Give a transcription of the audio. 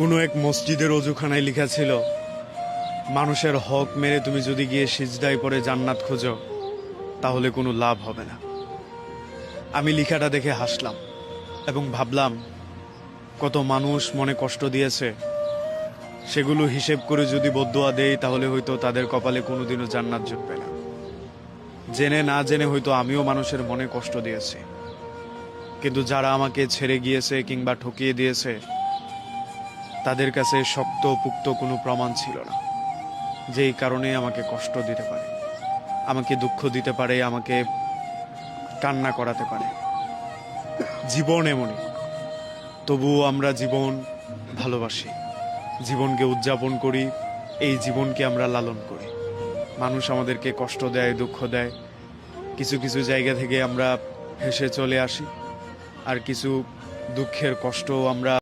কোনো এক মসজিদের অজুখানায় লেখা ছিল, মানুষের হক মেরে তুমি যদি গিয়ে সিজদায় পড়ে জান্নাত খোঁজো তাহলে কোনো লাভ হবে না। আমি লেখাটা দেখে হাসলাম এবং ভাবলাম, কত মানুষ মনে কষ্ট দিয়েছে, সেগুলো হিসেব করে যদি বদদোয়া দেই তাহলে হয়তো তাদের কপালে কোনোদিনও জান্নাত জুটবে না। জেনে না জেনে হয়তো আমিও মানুষের মনে কষ্ট দিয়েছি, কিন্তু যারা আমাকে ছেড়ে গিয়েছে কিংবা ঠকিয়ে দিয়েছে তাদের কাছে শক্ত পুক্ত কোনো প্রমাণ ছিল না, যেই কারণে আমাকে কষ্ট দিতে পারে, আমাকে দুঃখ দিতে পারে, আমাকে কান্না করাতে পারে। জীবন এমনই, তবুও আমরা জীবন ভালোবাসি, জীবনকে উদযাপন করি, এই জীবনকে আমরা লালন করি। মানুষ আমাদেরকে কষ্ট দেয়, দুঃখ দেয়, কিছু কিছু জায়গা থেকে আমরা হেসে চলে আসি, আর কিছু দুঃখের কষ্ট আমরা